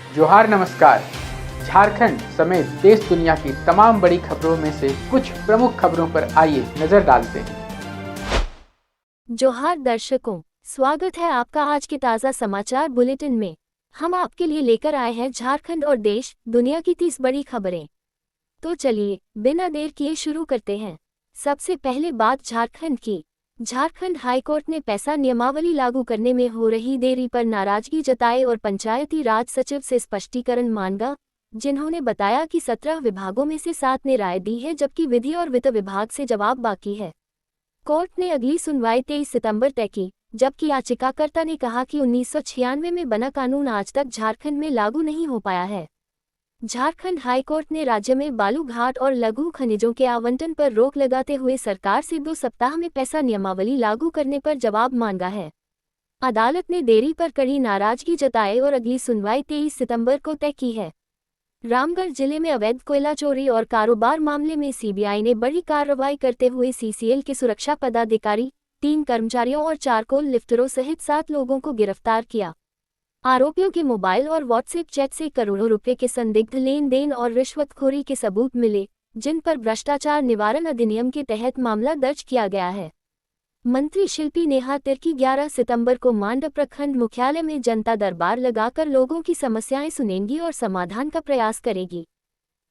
जोहार नमस्कार। झारखंड समेत देश दुनिया की तमाम बड़ी खबरों में से कुछ प्रमुख खबरों पर आइए नजर डालते हैं। जोहार दर्शकों, स्वागत है आपका आज के ताज़ा समाचार बुलेटिन में। हम आपके लिए लेकर आए हैं झारखंड और देश दुनिया की 30 बड़ी खबरें। तो चलिए बिना देर किए शुरू करते हैं। सबसे पहले बात झारखंड की। झारखंड हाईकोर्ट ने पैसा नियमावली लागू करने में हो रही देरी पर नाराजगी जताई और पंचायती राज सचिव से स्पष्टीकरण मांगा, जिन्होंने बताया कि 17 विभागों में से 7 ने राय दी है, जबकि विधि और वित्त विभाग से जवाब बाकी है। कोर्ट ने अगली सुनवाई 23 सितंबर तय की, जबकि याचिकाकर्ता ने कहा कि 1996 में बना कानून आज तक झारखंड में लागू नहीं हो पाया है। झारखंड हाईकोर्ट ने राज्य में बालू घाट और लघु खनिजों के आवंटन पर रोक लगाते हुए सरकार से 2 सप्ताह में पैसा नियमावली लागू करने पर जवाब मांगा है। अदालत ने देरी पर कड़ी नाराजगी जताई और अगली सुनवाई 23 सितंबर को तय की है। रामगढ़ जिले में अवैध कोयला चोरी और कारोबार मामले में सीबीआई ने बड़ी कार्रवाई करते हुए सीसीएल के सुरक्षा पदाधिकारी, 3 कर्मचारियों और 4 कोल लिफ्टरों सहित 7 लोगों को गिरफ्तार किया। आरोपियों के मोबाइल और व्हाट्सएप चैट से करोड़ों रुपए के संदिग्ध लेन देन और रिश्वतखोरी के सबूत मिले, जिन पर भ्रष्टाचार निवारण अधिनियम के तहत मामला दर्ज किया गया है। मंत्री शिल्पी नेहा तिर्की 11 सितंबर को मांडा प्रखंड मुख्यालय में जनता दरबार लगाकर लोगों की समस्याएं सुनेंगी और समाधान का प्रयास करेगी।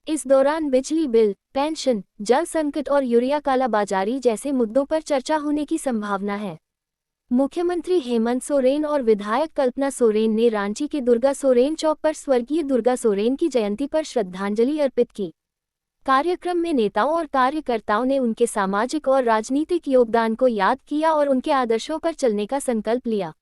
इस दौरान बिजली बिल, पेंशन, जल संकट और यूरिया कालाबाजारी जैसे मुद्दों पर चर्चा होने की संभावना है। मुख्यमंत्री हेमंत सोरेन और विधायक कल्पना सोरेन ने रांची के दुर्गा सोरेन चौक पर स्वर्गीय दुर्गा सोरेन की जयंती पर श्रद्धांजलि अर्पित की। कार्यक्रम में नेताओं और कार्यकर्ताओं ने उनके सामाजिक और राजनीतिक योगदान को याद किया और उनके आदर्शों पर चलने का संकल्प लिया।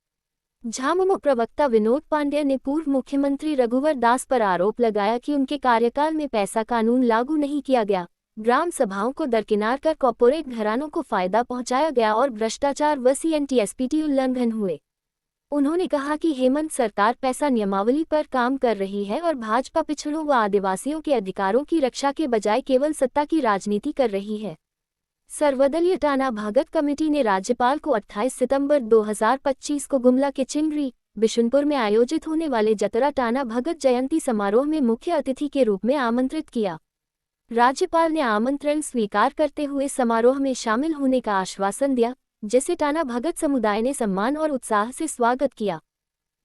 झामुमो प्रवक्ता विनोद पांड्या ने पूर्व मुख्यमंत्री रघुवर दास पर आरोप लगाया कि उनके कार्यकाल में पैसा कानून लागू नहीं किया गया, ग्राम सभाओं को दरकिनार कर कॉर्पोरेट घरानों को फायदा पहुंचाया गया और भ्रष्टाचार व सीएनटीएसपीटी उल्लंघन हुए। उन्होंने कहा कि हेमंत सरकार पैसा नियमावली पर काम कर रही है और भाजपा पिछड़ों व आदिवासियों के अधिकारों की रक्षा के बजाय केवल सत्ता की राजनीति कर रही है। सर्वदलीय टाना भगत कमेटी ने राज्यपाल को 28 सितंबर 2025 को गुमला के चिंगरी, बिशुनपुर में आयोजित होने वाले जतरा टाना भगत जयंती समारोह में मुख्य अतिथि के रूप में आमंत्रित किया। राज्यपाल ने आमंत्रण स्वीकार करते हुए समारोह में शामिल होने का आश्वासन दिया, जिसे टाना भगत समुदाय ने सम्मान और उत्साह से स्वागत किया।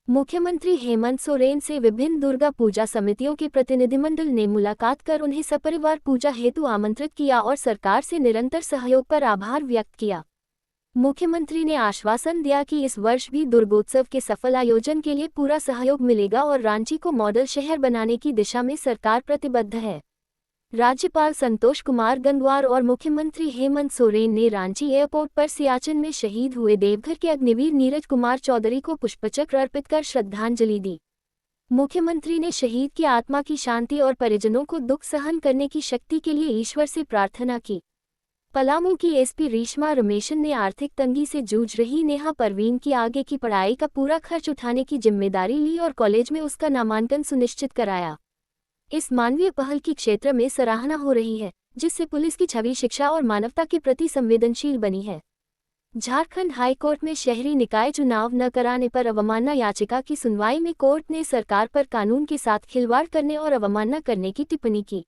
मुख्यमंत्री हेमंत सोरेन से विभिन्न दुर्गा पूजा समितियों के प्रतिनिधिमंडल ने मुलाकात कर उन्हें सपरिवार पूजा हेतु आमंत्रित किया और सरकार से निरंतर सहयोग पर आभार व्यक्त किया। मुख्यमंत्री ने आश्वासन दिया कि इस वर्ष भी दुर्गोत्सव के सफल आयोजन के लिए पूरा सहयोग मिलेगा और रांची को मॉडल शहर बनाने की दिशा में सरकार प्रतिबद्ध है। राज्यपाल संतोष कुमार गंगवार और मुख्यमंत्री हेमंत सोरेन ने रांची एयरपोर्ट पर सियाचिन में शहीद हुए देवघर के अग्निवीर नीरज कुमार चौधरी को पुष्पचक्र अर्पित कर श्रद्धांजलि दी। मुख्यमंत्री ने शहीद की आत्मा की शांति और परिजनों को दुख सहन करने की शक्ति के लिए ईश्वर से प्रार्थना की। पलामू की एसपी रेशमा रमेशन ने आर्थिक तंगी से जूझ रही नेहा परवीन की आगे की पढ़ाई का पूरा खर्च उठाने की जिम्मेदारी ली और कॉलेज में उसका नामांकन सुनिश्चित कराया। इस मानवीय पहल की क्षेत्र में सराहना हो रही है, जिससे पुलिस की छवि शिक्षा और मानवता के प्रति संवेदनशील बनी है। झारखंड हाईकोर्ट में शहरी निकाय चुनाव न कराने पर अवमानना याचिका की सुनवाई में कोर्ट ने सरकार पर कानून के साथ खिलवाड़ करने और अवमानना करने की टिप्पणी की।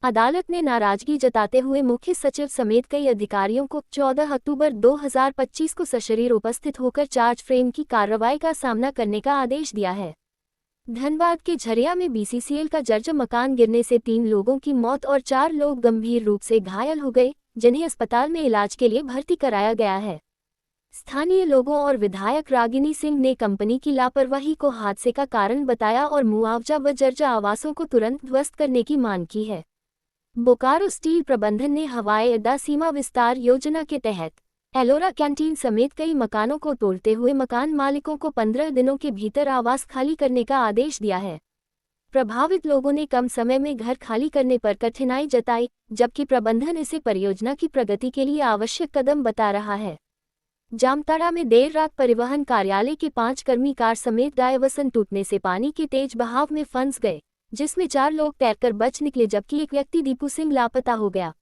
अदालत ने नाराजगी जताते हुए मुख्य सचिव समेत कई अधिकारियों को 14 अक्टूबर 2025 को सशरीर उपस्थित होकर चार्ज फ्रेम की कार्रवाई का सामना करने का आदेश दिया है। धनबाद के झरिया में बीसीसीएल का जर्जर मकान गिरने से 3 लोगों की मौत और 4 लोग गंभीर रूप से घायल हो गए, जिन्हें अस्पताल में इलाज के लिए भर्ती कराया गया है। स्थानीय लोगों और विधायक रागिनी सिंह ने कंपनी की लापरवाही को हादसे का कारण बताया और मुआवजा व जर्जर आवासों को तुरंत ध्वस्त करने की मांग की है। बोकारो स्टील प्रबंधन ने हवाई अड्डा सीमा विस्तार योजना के तहत एलोरा कैंटीन समेत कई मकानों को तोड़ते हुए मकान मालिकों को 15 दिनों के भीतर आवास खाली करने का आदेश दिया है। प्रभावित लोगों ने कम समय में घर खाली करने पर कठिनाई जताई, जबकि प्रबंधन इसे परियोजना की प्रगति के लिए आवश्यक कदम बता रहा है। जामताड़ा में देर रात परिवहन कार्यालय के 5 कर्मी कार समेत डायवर्सन टूटने से पानी के तेज बहाव में फंस गए, जिसमें 4 लोग तैरकर बच निकले जबकि एक व्यक्ति दीपू सिंह लापता हो गया।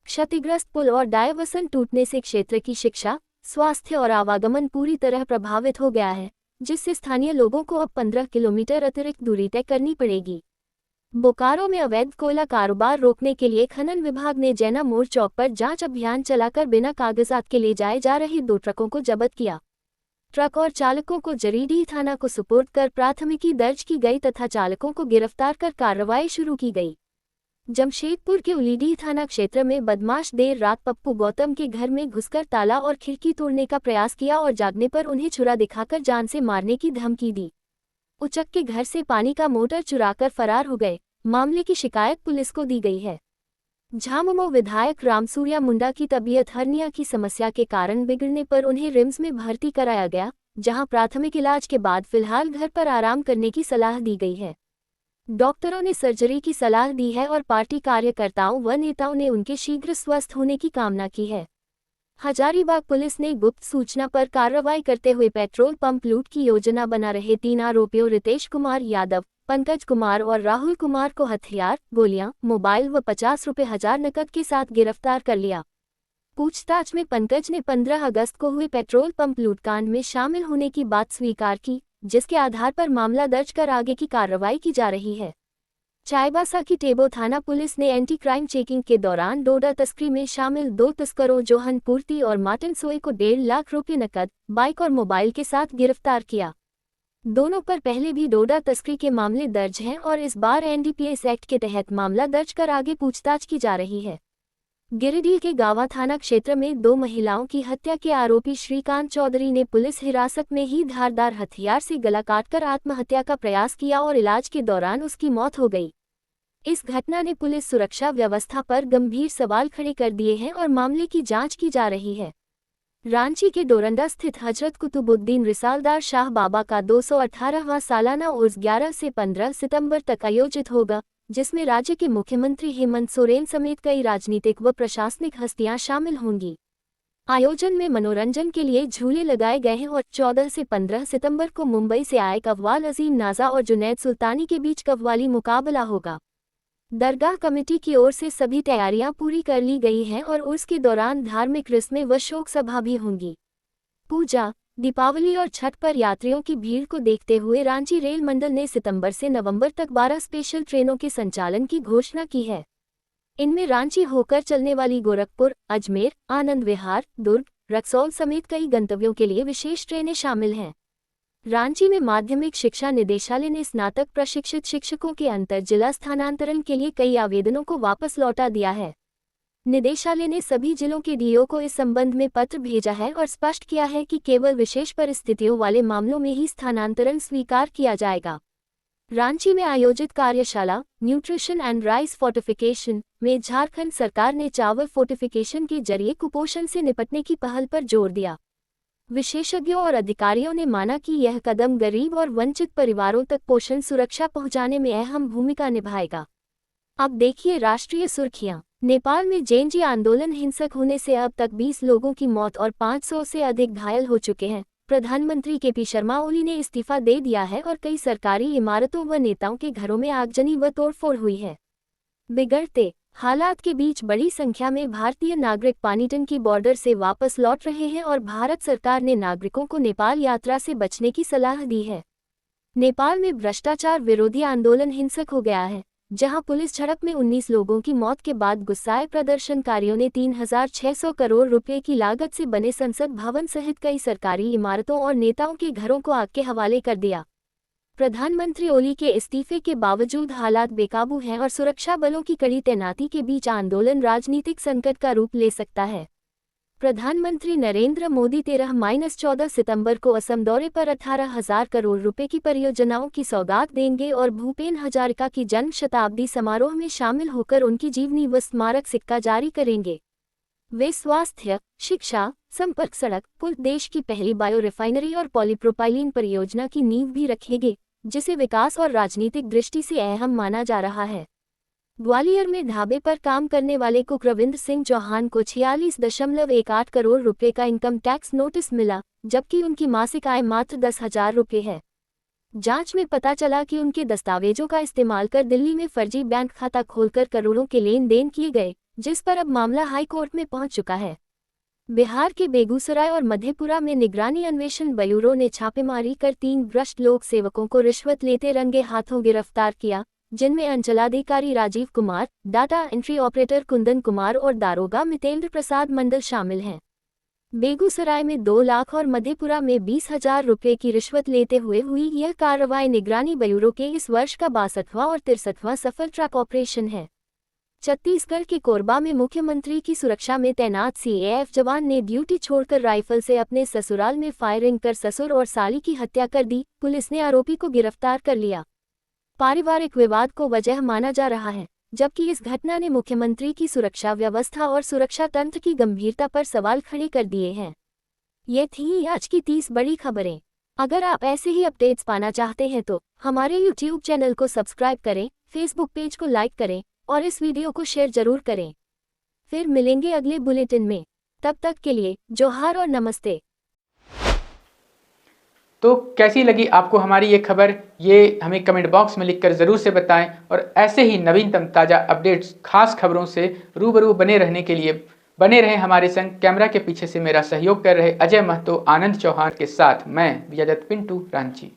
क्षतिग्रस्त पुल और डायवर्सन टूटने से क्षेत्र की शिक्षा, स्वास्थ्य और आवागमन पूरी तरह प्रभावित हो गया है, जिससे स्थानीय लोगों को अब 15 किलोमीटर अतिरिक्त दूरी तय करनी पड़ेगी। बोकारो में अवैध कोयला कारोबार रोकने के लिए खनन विभाग ने जैना मोड़ चौक पर जांच अभियान चलाकर बिना कागजात के ले जाए जा रहे 2 ट्रकों को जब्त किया। ट्रक और चालकों को जरीडीह थाना को सुपुर्द कर प्राथमिकी दर्ज की गई तथा चालकों को गिरफ्तार कर कार्रवाई शुरू की गई। जमशेदपुर के उलीडीह थाना क्षेत्र में बदमाश देर रात पप्पू गौतम के घर में घुसकर ताला और खिड़की तोड़ने का प्रयास किया और जागने पर उन्हें छुरा दिखाकर जान से मारने की धमकी दी। उचक के घर से पानी का मोटर चुराकर फरार हो गए। मामले की शिकायत पुलिस को दी गई है। झामुमो विधायक रामसूर्या मुंडा की तबीयत हर्निया की समस्या के कारण बिगड़ने पर उन्हें रिम्स में भर्ती कराया गया, जहां प्राथमिक इलाज के बाद फिलहाल घर पर आराम करने की सलाह दी गई है। डॉक्टरों ने सर्जरी की सलाह दी है और पार्टी कार्यकर्ताओं व नेताओं ने उनके शीघ्र स्वस्थ होने की कामना की है। हजारीबाग पुलिस ने गुप्त सूचना पर कार्रवाई करते हुए पेट्रोल पंप लूट की योजना बना रहे 3 आरोपियों रितेश कुमार यादव, पंकज कुमार और राहुल कुमार को हथियार, गोलियां, मोबाइल व 50 रुपये हजार नकद के साथ गिरफ्तार कर लिया। पूछताछ में पंकज ने 15 अगस्त को हुए पेट्रोल पंप लूटकांड में शामिल होने की बात स्वीकार की, जिसके आधार पर मामला दर्ज कर आगे की कार्रवाई की जा रही है। चाईबासा की टेबो थाना पुलिस ने एंटी क्राइम चेकिंग के दौरान डोडा तस्करी में शामिल 2 तस्करों जोहन पूर्ति और मार्टिन सोए को 1.5 लाख रुपये नकद, बाइक और मोबाइल के साथ गिरफ्तार किया। दोनों पर पहले भी डोडा तस्करी के मामले दर्ज हैं और इस बार एनडीपीएस एक्ट के तहत मामला दर्ज कर आगे पूछताछ की जा रही है। गिरिडीह के गावा थाना क्षेत्र में 2 महिलाओं की हत्या के आरोपी श्रीकांत चौधरी ने पुलिस हिरासत में ही धारदार हथियार से गला काटकर आत्महत्या का प्रयास किया और इलाज के दौरान उसकी मौत हो गई। इस घटना ने पुलिस सुरक्षा व्यवस्था पर गंभीर सवाल खड़े कर दिए हैं और मामले की जांच की जा रही है। रांची के डोरंडा स्थित हजरत कुतुबुद्दीन रिसालदार शाह बाबा का 218वां सालाना उर्स 11 से 15 सितंबर तक आयोजित होगा, जिसमें राज्य के मुख्यमंत्री हेमंत सोरेन समेत कई राजनीतिक व प्रशासनिक हस्तियां शामिल होंगी। आयोजन में मनोरंजन के लिए झूले लगाए गए हैं और 14 से 15 सितंबर को मुंबई से आए कव्वाल अजीम नाजा और जुनैद सुल्तानी के बीच कव्वाली मुकाबला होगा। दरगाह कमेटी की ओर से सभी तैयारियां पूरी कर ली गई हैं और उर्स के दौरान धार्मिक रस्में व शोक सभा भी होंगी। पूजा, दीपावली और छठ पर यात्रियों की भीड़ को देखते हुए रांची रेल मंडल ने सितंबर से नवंबर तक 12 स्पेशल ट्रेनों के संचालन की घोषणा की है। इनमें रांची होकर चलने वाली गोरखपुर, अजमेर, आनंद विहार, दुर्ग, रक्सौल समेत कई गंतव्यों के लिए विशेष ट्रेनें शामिल हैं। रांची में माध्यमिक शिक्षा निदेशालय ने स्नातक प्रशिक्षित शिक्षकों के अंतर जिला स्थानांतरण के लिए कई आवेदनों को वापस लौटा दिया है। निदेशालय ने सभी जिलों के डीओ को इस संबंध में पत्र भेजा है और स्पष्ट किया है कि केवल विशेष परिस्थितियों वाले मामलों में ही स्थानांतरण स्वीकार किया जाएगा। रांची में आयोजित कार्यशाला न्यूट्रिशन एंड राइस फोर्टिफिकेशन में झारखंड सरकार ने चावल फोर्टिफिकेशन के जरिए कुपोषण से निपटने की पहल पर जोर दिया। विशेषज्ञों और अधिकारियों ने माना कि यह कदम गरीब और वंचित परिवारों तक पोषण सुरक्षा पहुंचाने में अहम भूमिका निभाएगा। अब देखिए राष्ट्रीय सुर्खियां। नेपाल में जेएनजी आंदोलन हिंसक होने से अब तक 20 लोगों की मौत और 500 से अधिक घायल हो चुके हैं। प्रधानमंत्री केपी शर्मा ओली ने इस्तीफा दे दिया है और कई सरकारी इमारतों व नेताओं के घरों में आगजनी व तोड़फोड़ हुई है। बिगड़ते हालात के बीच बड़ी संख्या में भारतीय नागरिक पानीटन की बॉर्डर से वापस लौट रहे हैं और भारत सरकार ने नागरिकों को नेपाल यात्रा से बचने की सलाह दी है। नेपाल में भ्रष्टाचार विरोधी आंदोलन हिंसक हो गया है, जहां पुलिस झड़प में 19 लोगों की मौत के बाद गुस्साए प्रदर्शनकारियों ने 3600 करोड़ रुपए की लागत से बने संसद भवन सहित कई सरकारी इमारतों और नेताओं के घरों को आग के हवाले कर दिया। प्रधानमंत्री ओली के इस्तीफे के बावजूद हालात बेकाबू हैं और सुरक्षा बलों की कड़ी तैनाती के बीच आंदोलन राजनीतिक संकट का रूप ले सकता है। प्रधानमंत्री नरेंद्र मोदी 13-14 सितंबर को असम दौरे पर 18,000 करोड़ रुपए की परियोजनाओं की सौगात देंगे और भूपेन हजारिका की जन्म शताब्दी समारोह में शामिल होकर उनकी जीवनी व स्मारक सिक्का जारी करेंगे। वे स्वास्थ्य, शिक्षा, संपर्क सड़क, पुल, देश की पहली बायो रिफाइनरी और पॉलीप्रोपाइलीन परियोजना की नींव भी रखेंगे, जिसे विकास और राजनीतिक दृष्टि से अहम माना जा रहा है। ग्वालियर में ढाबे पर काम करने वाले कुक रविंद्र सिंह चौहान को 46.18 करोड़ रुपए का इनकम टैक्स नोटिस मिला, जबकि उनकी मासिक आय मात्र 10,000 रुपये है। जांच में पता चला कि उनके दस्तावेजों का इस्तेमाल कर दिल्ली में फर्जी बैंक खाता खोलकर करोड़ों के लेन देन किए गए, जिस पर अब मामला हाई कोर्ट में पहुंच चुका है। बिहार के बेगूसराय और मधेपुरा में निगरानी अन्वेषण ब्यूरो ने छापेमारी कर 3 भ्रष्ट लोक सेवकों को रिश्वत लेते रंगे हाथों गिरफ्तार किया, जिनमें अंचलाधिकारी Rajiv Kumar, data entry operator Kundan Kumar और दारोगा मितेंद्र प्रसाद मंडल शामिल हैं। बेगूसराय में 2 लाख और मधेपुरा में 20,000 रुपये की रिश्वत लेते हुए हुई यह कार्रवाई निगरानी ब्यूरो के इस वर्ष का 62वां और 63वां सफल ट्रैक ऑपरेशन है। छत्तीसगढ़ के कोरबा में मुख्यमंत्री की सुरक्षा में तैनात सीएएफ जवान ने ड्यूटी छोड़कर राइफल से अपने ससुराल में फायरिंग कर ससुर और साली की हत्या कर दी। पुलिस ने आरोपी को गिरफ्तार कर लिया। पारिवारिक विवाद को वजह माना जा रहा है, जबकि इस घटना ने मुख्यमंत्री की सुरक्षा व्यवस्था और सुरक्षा तंत्र की गंभीरता पर सवाल खड़े कर दिए हैं। ये थी आज की 30 बड़ी खबरें। अगर आप ऐसे ही अपडेट्स पाना चाहते हैं तो हमारे YouTube चैनल को सब्सक्राइब करें, Facebook पेज को लाइक करें और इस वीडियो को शेयर जरूर करें। फिर मिलेंगे अगले बुलेटिन में। तब तक के लिए जोहार और नमस्ते। तो कैसी लगी आपको हमारी ये खबर, ये हमें कमेंट बॉक्स में लिखकर ज़रूर से बताएं और ऐसे ही नवीनतम ताज़ा अपडेट्स, खास खबरों से रूबरू बने रहने के लिए बने रहें हमारे संग। कैमरा के पीछे से मेरा सहयोग कर रहे अजय महतो, आनंद चौहान के साथ मैं विजय दत्त पिंटू रांची।